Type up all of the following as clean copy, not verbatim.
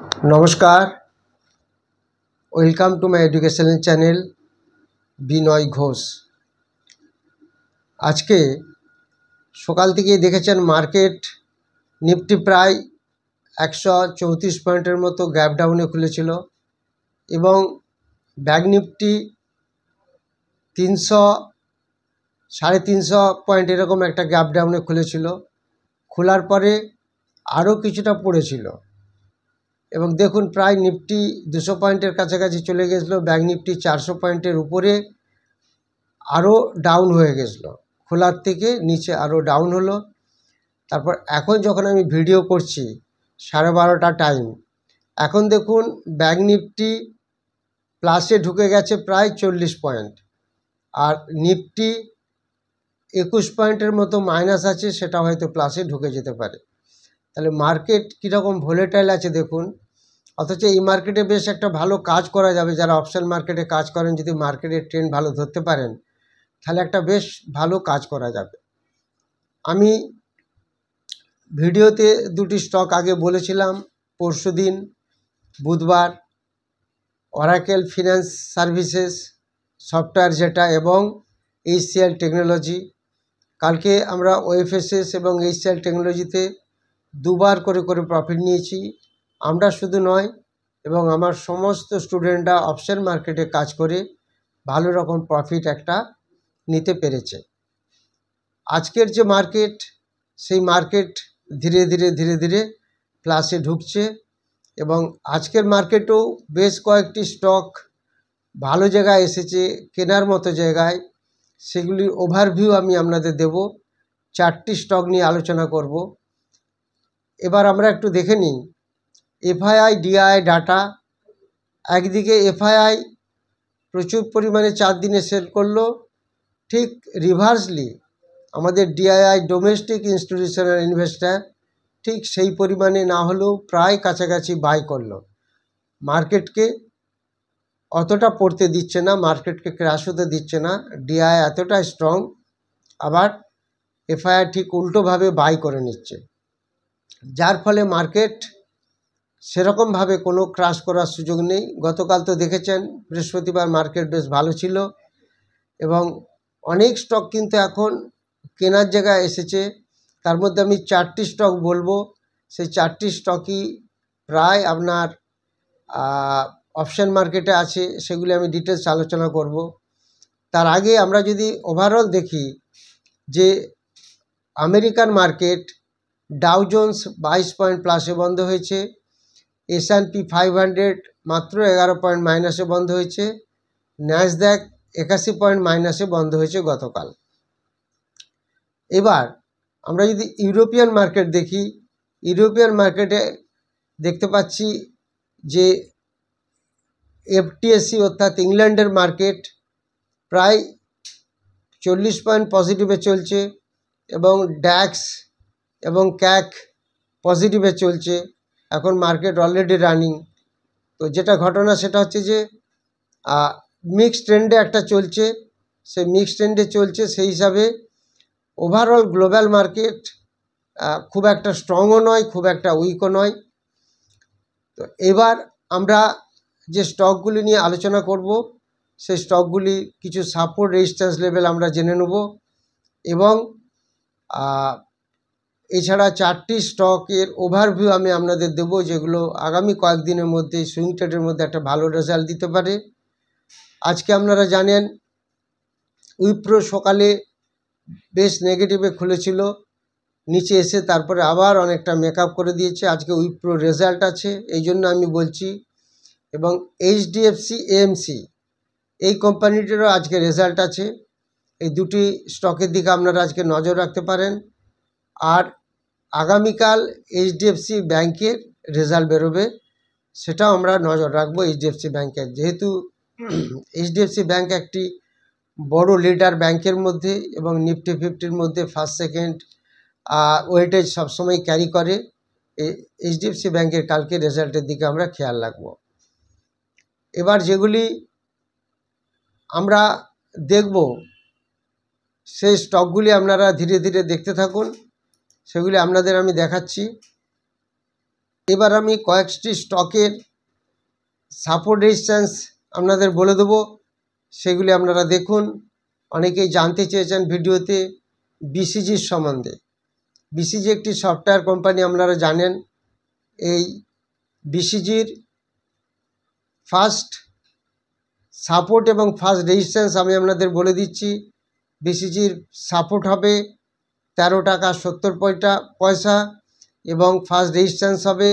নমস্কার, welcome to my educational channel Binay Ghosh. আজকে সকাল থেকেই দেখেছেন মার্কেট নিফটি প্রায় 134 পয়েন্টের মতো গ্যাপ ডাউনে খুলেছিল এবং ব্যাঙ্ক নিফটি 300-350 পয়েন্ট এরকম একটা গ্যাপ ডাউনে খুলেছিল। খোলার পরে আরও কিছুটা পড়েছিল এবং দেখুন প্রায় নিফটি 200 পয়েন্টের কাছাকাছি চলে গেছিলো। ব্যাঙ্ক নিফটি 400 পয়েন্টের উপরে আরও ডাউন হয়ে গেছিলো, খোলার থেকে নিচে আরও ডাউন হলো। তারপর এখন যখন আমি ভিডিও করছি 12:30 টাইম, এখন দেখুন ব্যাঙ্ক নিফটি প্লাসে ঢুকে গেছে প্রায় 40 পয়েন্ট, আর নিফটি 21 পয়েন্টের মতো মাইনাস আছে, সেটা হয়তো প্লাসে ঢুকে যেতে পারে। তাহলে মার্কেট কীরকম ভোলেটাইল আছে দেখুন। অথচ এই মার্কেটে বেশ একটা ভালো কাজ করা যাবে। যারা অপশন মার্কেটে কাজ করেন, যদি মার্কেটের ট্রেন্ড ভালো ধরতে পারেন, তাহলে একটা বেশ ভালো কাজ করা যাবে। আমি ভিডিওতে দুটি স্টক আগে বলেছিলাম পরশুদিন বুধবার, অরাকেল ফিন্যান্স সার্ভিসেস সফটওয়্যার যেটা, এবং এইচসিএল টেকনোলজি। কালকে আমরা ওএফএসএস এবং এইচসিএল টেকনোলজিতে দুবার করে প্রফিট নিয়েছি। আমরা শুধু নয়, এবং আমার সমস্ত স্টুডেন্টরা অপশন মার্কেটে কাজ করে ভালো রকম প্রফিট একটা নিতে পেরেছে। আজকের যে মার্কেট, সেই মার্কেট ধীরে ধীরে প্লাসে ঢুকছে এবং আজকের মার্কেটেও বেশ কয়েকটি স্টক ভালো জায়গায় এসেছে, কেনার মতো জায়গায়। সেগুলির ওভারভিউ আমি আপনাদের দেব। 4টি স্টক নিয়ে আলোচনা করব। এবার আমরা একটু দেখে নিই এফআইআই ডিআই ডাটা। একদিকে এফআইআই প্রচুর পরিমাণে 4 দিনে সেল করলো, ঠিক রিভার্সলি আমাদের ডিআইআই ডোমেস্টিক ইনস্টিটিউশনাল ইনভেস্টার ঠিক সেই পরিমাণে না হলেও প্রায় কাছাকাছি বাই করলো। মার্কেটকে অতটা পড়তে দিচ্ছে না, মার্কেটকে ক্র্যাশ হতে দিচ্ছে না। ডিআই এতটা স্ট্রং, আবার এফআইআই ঠিক উল্টোভাবে বাই করে নিচ্ছে, যার ফলে মার্কেট সেরকমভাবে কোনো ক্র্যাশ করার সুযোগ নেই। গতকাল তো দেখেছেন বৃহস্পতিবার মার্কেট বেশ ভালো ছিল এবং অনেক স্টক কিন্তু এখন কেনার জায়গায় এসেছে। তার মধ্যে আমি 4টি স্টক বলবো। সেই 4টি স্টকই প্রায় আপনার অপশন মার্কেটে আছে, সেগুলি আমি ডিটেলস আলোচনা করব। তার আগে আমরা যদি ওভারঅল দেখি যে American market Dow Jones 22 point প্লাসে বন্ধ হয়েছে, S&P 500 মাত্র 11 পয়েন্ট মাইনাসে বন্ধ হয়েছে, ন্যাসড্যাক 81 পয়েন্ট মাইনাসে বন্ধ হয়েছে গতকাল। এবার আমরা যদি ইউরোপিয়ান মার্কেট দেখি, ইউরোপিয়ান মার্কেটে দেখতে পাচ্ছি যে এফটিএসি অর্থাৎ ইংল্যান্ডের মার্কেট প্রায় 40 পয়েন্ট পজিটিভে চলছে এবং ড্যাক্স এবং ক্যাক পজিটিভে চলছে। এখন মার্কেট অলরেডি রানিং। তো যেটা ঘটনা সেটা হচ্ছে যে মিক্সড ট্রেন্ডে একটা চলছে, সেই মিক্সড ট্রেন্ডে চলছে। সেই হিসাবে ওভারঅল গ্লোবাল মার্কেট খুব একটা স্ট্রংও নয়, খুব একটা উইকও নয়। তো এবার আমরা যে স্টকগুলি নিয়ে আলোচনা করব, সেই স্টকগুলি কিছু সাপোর্ট রেজিস্ট্যান্স লেভেল আমরা জেনে নেব এবং এছাড়া 4টি স্টকের ওভারভিউ আমি আপনাদের দেবো, যেগুলো আগামী কয়েকদিনের মধ্যে সুইং ট্রেডের মধ্যে একটা ভালো রেজাল্ট দিতে পারে। আজকে আপনারা জানেন উইপ্রো সকালে বেশ নেগেটিভে খুলেছিল, নিচে এসে তারপরে আবার অনেকটা মেকআপ করে দিয়েছে। আজকে উইপ্রো রেজাল্ট আছে, এই জন্য আমি বলছি। এবং এইচডিএফসি এএমসি এই কোম্পানিটিরও আজকে রেজাল্ট আছে। এই দুটি স্টকের দিকে আপনারা আজকে নজর রাখতে পারেন। আর আগামীকাল এইচডিএফসি ব্যাংকের রেজাল্ট বেরোবে, সেটাও আমরা নজর রাখবো। এইচডিএফসি ব্যাংকের, যেহেতু এইচডিএফসি ব্যাংক একটি বড় লিডার ব্যাংকের মধ্যে এবং নিফটি 50-র মধ্যে ফার্স্ট সেকেন্ড ওয়েটেজ সবসময় ক্যারি করে, এইচডিএফসি ব্যাংকের কালকে রেজাল্টের দিকে আমরা খেয়াল রাখব। এবার যেগুলি আমরা দেখব, সেই স্টকগুলি আপনারা ধীরে ধীরে দেখতে থাকুন, সেগুলি আপনাদের আমি দেখাচ্ছি। এবার আমি কয়েকটি স্টকের সাপোর্ট রেজিস্ট্যান্স আপনাদের বলে দেবো, সেগুলি আপনারা দেখুন। অনেকেই জানতে চেয়েছেন ভিডিওতে বিসিজির সম্বন্ধে। বিসিজি একটি সফটওয়্যার কোম্পানি, আপনারা জানেন। এই বিসিজির ফার্স্ট সাপোর্ট এবং ফার্স্ট রেজিস্ট্যান্স আমি আপনাদের বলে দিচ্ছি। বিসিজির সাপোর্ট হবে 13 টাকা 70 পয়সা এবং ফার্স্ট রেজিস্ট্যান্স হবে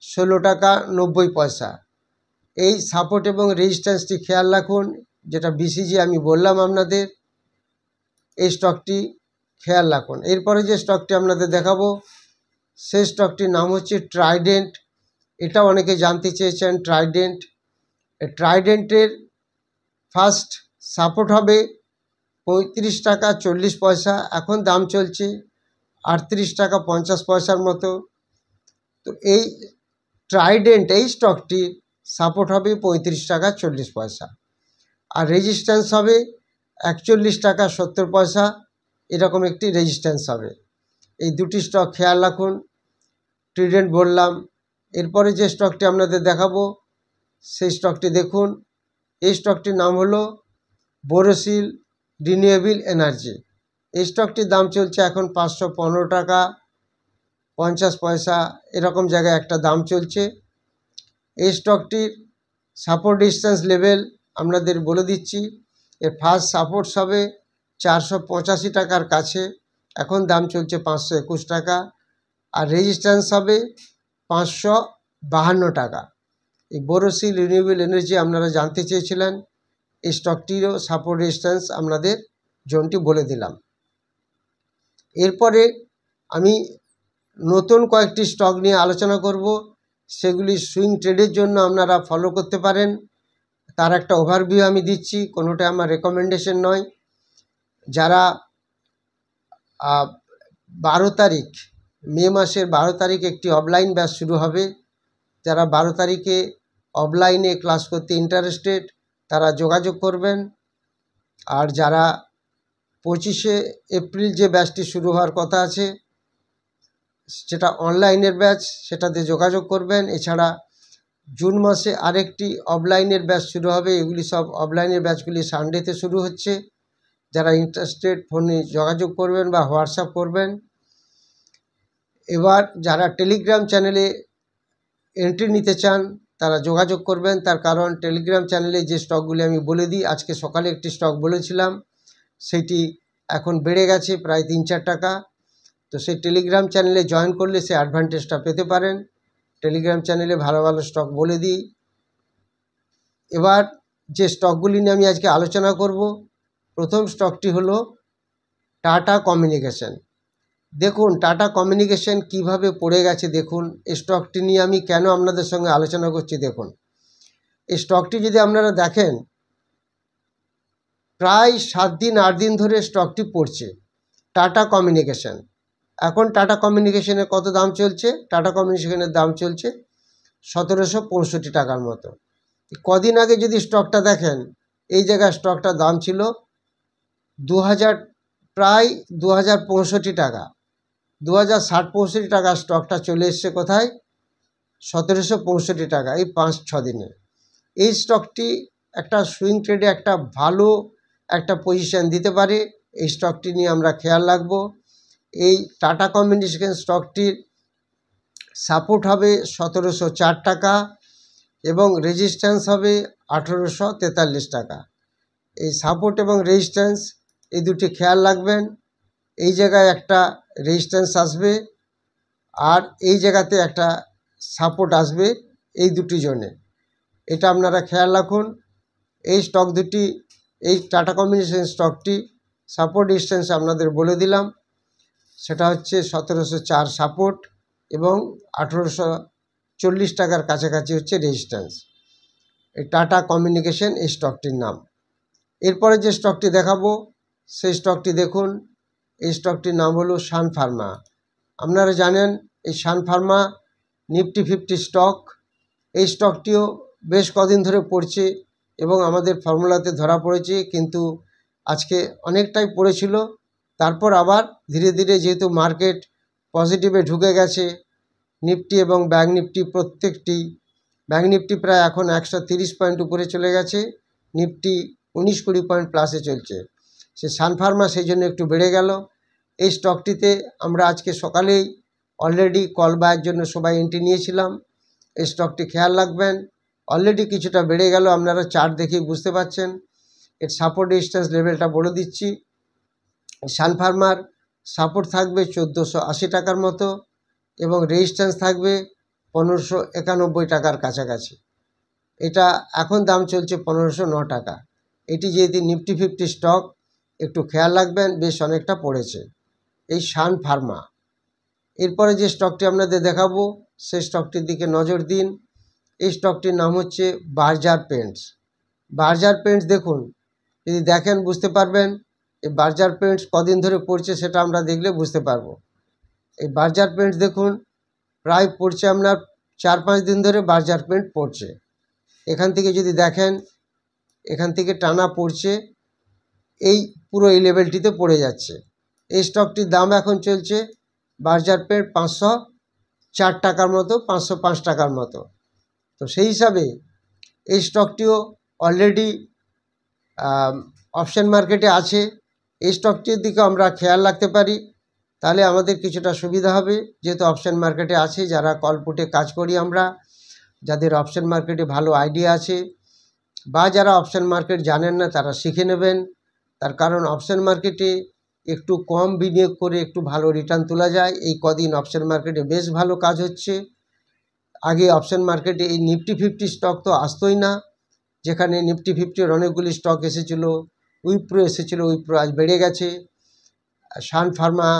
16 টাকা 90 পয়সা। এই সাপোর্ট এবং রেজিস্ট্যান্সটি খেয়াল রাখুন, যেটা বিসিজি আমি বললাম আপনাদের, এই স্টকটি খেয়াল রাখুন। এরপরে যে স্টকটি আপনাদের দেখাবো সেই স্টকটির নাম হচ্ছে ট্রাইডেন্ট। এটা অনেকে জানতে চেয়েছেন। ট্রাইডেন্টের ফার্স্ট সাপোর্ট হবে 35 টাকা 40 পয়সা, এখন দাম চলছে 38 টাকা 50 পয়সার মতো। তো এই ট্রাইডেন্ট এই স্টকটির সাপোর্ট হবে 35 টাকা 40 পয়সা, আর রেজিস্ট্যান্স হবে 41 টাকা 70 পয়সা, এরকম একটি রেজিস্ট্যান্স হবে। এই দুটি স্টক খেয়াল রাখুন। ট্রাইডেন্ট বললাম। এরপরে যে স্টকটি আপনাদের দেখাবো সেই স্টকটি দেখুন। এই স্টকটির নাম হলো বোরোসিল রিনিউয়েবল এনার্জি। এই স্টকটির দাম চলছে এখন 515 টাকা 50 পয়সা, এরকম জায়গায় একটা দাম চলছে। এই স্টকটির সাপোর্ট রেজিস্ট্যান্স লেভেল আপনাদের বলে দিচ্ছি। এর ফার্স্ট সাপোর্টস হবে 485 টাকার কাছে, এখন দাম চলছে 521 টাকা, আর রেজিস্ট্যান্স হবে 552 টাকা। এই বোরোসিল রিনিউয়েবল এনার্জি আপনারা জানতে চেয়েছিলেন, এই স্টকটিরও সাপোর্ট রেজিস্ট্যান্স আপনাদের জোনটি বলে দিলাম। এরপরে আমি নতুন কয়েকটি স্টক নিয়ে আলোচনা করব, সেগুলি সুইং ট্রেডের জন্য আপনারা ফলো করতে পারেন। তার একটা ওভারভিউ আমি দিচ্ছি, কোনোটা আমার রেকমেন্ডেশন নয়। যারা 12 তারিখ মে মাসের 12 তারিখ একটি অফলাইন ব্যাচ শুরু হবে, যারা 12 তারিখে অফলাইনে ক্লাস করতে ইন্টারেস্টেড তারা যোগাযোগ করবেন। আর যারা 25শে এপ্রিল যে ব্যাচটি শুরু হওয়ার কথা আছে সেটা অনলাইনের ব্যাচ, সেটাতে যোগাযোগ করবেন। এছাড়া জুন মাসে আরেকটি অফলাইনের ব্যাচ শুরু হবে। এগুলি সব অফলাইনের ব্যাচগুলি সানডেতে শুরু হচ্ছে। যারা ইন্টারেস্টেড ফোনে যোগাযোগ করবেন বা হোয়াটসঅ্যাপ করবেন। এবার যারা টেলিগ্রাম চ্যানেলে এন্ট্রি নিতে চান তারা যোগাযোগ করবেন। তার কারণ টেলিগ্রাম চ্যানেলে যে স্টকগুলি আমি বলে দিই, আজকে সকালে একটি স্টক বলেছিলাম, সেটি এখন বেড়ে গেছে প্রায় 3-4 টাকা। তো সেই টেলিগ্রাম চ্যানেলে জয়েন করলে সে অ্যাডভান্টেজটা পেতে পারেন। টেলিগ্রাম চ্যানেলে ভালো ভালো স্টক বলে দিই। এবার যে স্টকগুলি নিয়ে আমি আজকে আলোচনা করব, প্রথম স্টকটি হলো টাটা কমিউনিকেশন। দেখুন টাটা কমিউনিকেশন কিভাবে পড়ে গেছে। দেখুন এই স্টকটি নিয়ে আমি কেন আপনাদের সঙ্গে আলোচনা করছি। দেখুন এই স্টকটি যদি আপনারা দেখেন, প্রায় 7 দিন 8 দিন ধরে স্টকটি পড়ছে টাটা কমিউনিকেশন। এখন টাটা কমিউনিকেশনের কত দাম চলছে? টাটা কমিউনিকেশনের দাম চলছে 1765 টাকার মতো। কদিন আগে যদি স্টকটা দেখেন, এই জায়গায় স্টকটার দাম ছিল 2000, প্রায় 2065 টাকা, 2060-65 টাকা। স্টকটা চলে এসছে কোথায়? 1765 টাকা, এই 5-6 দিনে। এই স্টকটি একটা সুইং ট্রেডে একটা ভালো একটা পজিশন দিতে পারে। এই স্টকটি নিয়ে আমরা খেয়াল রাখব। এই টাটা কমিউনিকেশন স্টকটির সাপোর্ট হবে 1704 টাকা এবং রেজিস্ট্যান্স হবে 1843 টাকা। এই সাপোর্ট এবং রেজিস্ট্যান্স এই দুটি খেয়াল রাখবেন। এই জায়গায় একটা রেজিস্ট্যান্স আসবে আর এই জায়গাতে একটা সাপোর্ট আসবে, এই দুটি জোনে। এটা আপনারা খেয়াল রাখুন। এই স্টক দুটি, এই টাটা কমিউনিকেশন স্টকটি সাপোর্ট রেজিস্ট্যান্স আপনাদের বলে দিলাম। সেটা হচ্ছে 1704 সাপোর্ট এবং 1840 টাকার কাছাকাছি হচ্ছে রেজিস্ট্যান্স। এই টাটা কমিউনিকেশন এই স্টকটির নাম। এরপরে যে স্টকটি দেখাবো সেই স্টকটি দেখুন। এই স্টকটির নাম হলো সান ফার্মা। আপনারা জানেন এই সান ফার্মা নিফটি 50 স্টক। এই স্টকটিও বেশ কদিন ধরে পড়ছে এবং আমাদের ফর্মুলাতে ধরা পড়েছে, কিন্তু আজকে অনেকটাই পড়েছিল। তারপর আবার ধীরে ধীরে যেহেতু মার্কেট পজিটিভে ঢুকে গেছে, নিফটি এবং ব্যাঙ্ক নিফটি প্রত্যেকটি, ব্যাঙ্ক নিফটি প্রায় এখন 130 পয়েন্ট উপরে চলে গেছে, নিফটি 19-20 পয়েন্ট প্লাসে চলছে। সে সানফার্মা সেই জন্য একটু বেড়ে গেল। এই স্টকটিতে আমরা আজকে সকালেই অলরেডি কল বাইয়ের জন্য সবাই এন্ট্রি নিয়েছিলাম। এই স্টকটি খেয়াল রাখবেন, অলরেডি কিছুটা বেড়ে গেল, আপনারা চার্ট দেখেই বুঝতে পারছেন। এর সাপোর্ট রেজিস্ট্যান্স লেভেলটা বলে দিচ্ছি। সানফার্মার সাপোর্ট থাকবে 1480 টাকার মতো এবং রেজিস্ট্যান্স থাকবে 1591 টাকার কাছাকাছি। এটা এখন দাম চলছে 1509 টাকা। এটি যেহেতু নিফটি 50 স্টক, একটু খেয়াল রাখবেন, বেশ অনেকটা পড়েছে এই সানফার্মা। এরপরে যে স্টকটি আপনাদের দেখাবো সেই স্টকটির দিকে নজর দিন। এই স্টকটির নাম হচ্ছে বার্জার পেন্টস। বার্জার পেন্টস দেখুন, যদি দেখেন বুঝতে পারবেন এই বার্জার পেন্টস কদিন ধরে পড়ছে সেটা আমরা দেখলে বুঝতে পারবো। এই বার্জার পেন্টস দেখুন প্রায় পড়ছে আপনার 4-5 দিন ধরে বার্জার পেন্ট পড়ছে। এখান থেকে যদি দেখেন, এখান থেকে টানা পড়ছে, এই পুরো এই লেভেলটিতে পড়ে যাচ্ছে। এই স্টকটির দাম এখন চলছে বার্জার পেন্ট 504 টাকার মতো, 505 টাকার মতো। তো সেই হিসাবে এই স্টকটিও অলরেডি অপশন মার্কেটে আছে। এই স্টকটির দিকে আমরা খেয়াল রাখতে পারি, তাহলে আমাদের কিছুটা সুবিধা হবে, যেহেতু অপশন মার্কেটে আছে। যারা কল পুটে কাজ করি আমরা, যাদের অপশন মার্কেটে ভালো আইডিয়া আছে বা যারা অপশন মার্কেট জানেন না, তারা শিখে নেবেন। তার কারণ অপশন মার্কেটে একটু কম বিনিয়োগ করে একটু ভালো রিটার্ন তোলা যায়। এই কদিন অপশন মার্কেটে বেশ ভালো কাজ হচ্ছে। আগে অপশন মার্কেটে এই নিফটি 50 স্টক তো আসতোই না, যেখানে নিফটি 50-এর অনেকগুলি স্টক এসেছিল, উইপ্রো এসেছিল, উইপ্রো আজ বেড়ে গেছে। সানফার্মা,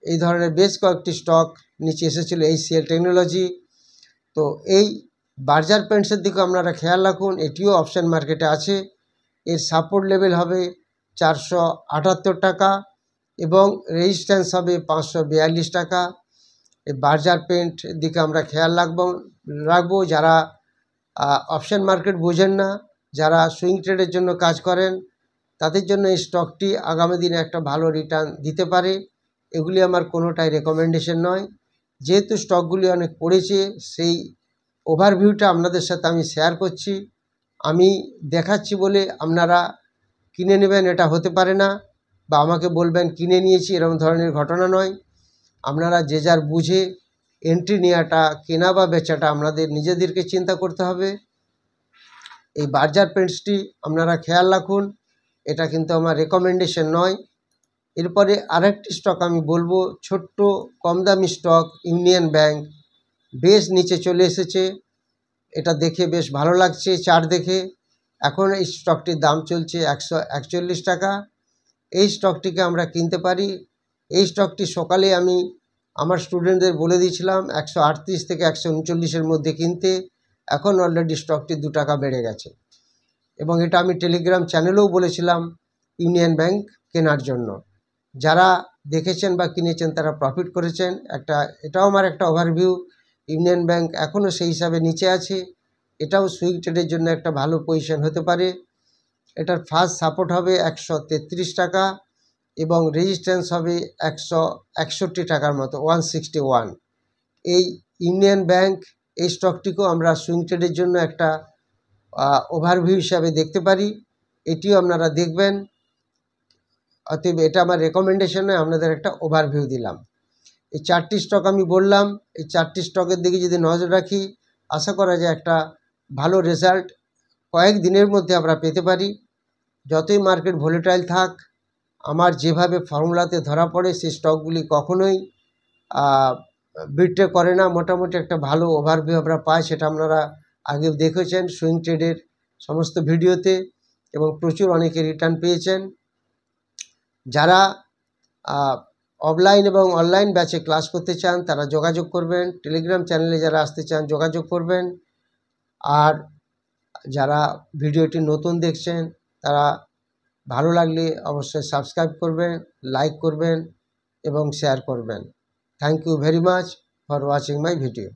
এই ধরনের বেশ কয়েকটি স্টক নিচে এসেছিল, এইচসিএল টেকনোলজি। তো এই বার্জার পেন্টসের দিকে আপনারা খেয়াল রাখুন, এটিও অপশন মার্কেটে আছে। এর সাপোর্ট লেভেল হবে 478 টাকা এবং রেজিস্ট্যান্স হবে 542 টাকা। এই বার্জার পেন্ট দিকে আমরা খেয়াল রাখবো। যারা অপশন মার্কেট বোঝেন না, যারা সুইং ট্রেডের জন্য কাজ করেন, তাদের জন্য এই স্টকটি আগামী দিনে একটা ভালো রিটার্ন দিতে পারে। এগুলি আমার কোনোটাই রেকমেন্ডেশন নয়, যেহেতু স্টকগুলি অনেক পড়েছে সেই ওভারভিউটা আপনাদের সাথে আমি শেয়ার করছি। আমি দেখাচ্ছি বলে আপনারা কিনে নেবেন এটা হতে পারে না, বা আমাকে বলবেন কিনে নিয়েছি, এরকম ধরনের ঘটনা নয়। আপনারা যে যার বুঝে এন্ট্রি নেওয়াটা, কেনা বা বেচাটা আপনাদের নিজেদেরকে চিন্তা করতে হবে। এই বার্জার পেন্টসটি আপনারা খেয়াল রাখুন, এটা কিন্তু আমার রেকমেন্ডেশন নয়। এরপরে আরেকটি স্টক আমি বলবো, ছোট্ট কম দামি স্টক ইউনিয়ন ব্যাংক, বেশ নিচে চলে এসেছে। এটা দেখে বেশ ভালো লাগছে চার্ট দেখে। এখন এই স্টকটির দাম চলছে 141 টাকা। এই স্টকটিকে আমরা কিনতে পারি। এই স্টকটি সকালে আমি আমার স্টুডেন্টদের বলে দিয়েছিলাম 138 থেকে 139-এর মধ্যে কিনতে। এখন অলরেডি স্টকটি 2 টাকা বেড়ে গেছে এবং এটা আমি টেলিগ্রাম চ্যানেলেও বলেছিলাম ইউনিয়ন ব্যাংক কেনার জন্য। যারা দেখেছেন বা কিনেছেন তারা প্রফিট করেছেন। এটাও আমার একটা ওভারভিউ। ইউনিয়ন ব্যাংক এখনও সেই হিসাবে নিচে আছে, এটাও সুইং ট্রেডের জন্য একটা ভালো পজিশন হতে পারে। এটার ফার্স্ট সাপোর্ট হবে 133 টাকা এবং রেজিস্ট্যান্স হবে 161 টাকার মতো, 161। এই ইউনিয়ন ব্যাংক, এই স্টকটিকেও আমরা সুইং ট্রেডের জন্য একটা ওভারভিউ হিসাবে দেখতে পারি, এটিও আপনারা দেখবেন। অতএব এটা আমার রেকমেন্ডেশন নয়, আপনাদের একটা ওভারভিউ দিলাম। এই 4টি স্টক আমি বললাম, এই 4টি স্টকের দিকে যদি নজর রাখি, আশা করা যায় একটা ভালো রেজাল্ট কয়েক দিনের মধ্যে আমরা পেতে পারি। যতই মার্কেট ভোলেটাইল থাক, আমার যেভাবে ফর্মুলাতে ধরা পড়ে সেই স্টকগুলি কখনোই বিট্রে করে না। মোটামুটি একটা ভালো ওভারভিউ আমরা পাই, সেটা আপনারা আগে দেখেছেন সুইং ট্রেডের সমস্ত ভিডিওতে এবং প্রচুর অনেকে রিটার্ন পেয়েছেন। যারা অফলাইন এবং অনলাইন ব্যাচে ক্লাস করতে চান তারা যোগাযোগ করবেন। টেলিগ্রাম চ্যানেলে যারা আসতে চান যোগাযোগ করবেন। আর যারা ভিডিওটি নতুন দেখছেন তারা ভালো লাগলে অবশ্যই সাবস্ক্রাইব করবেন, লাইক করবেন এবং শেয়ার করবেন। Thank you very much for watching my video.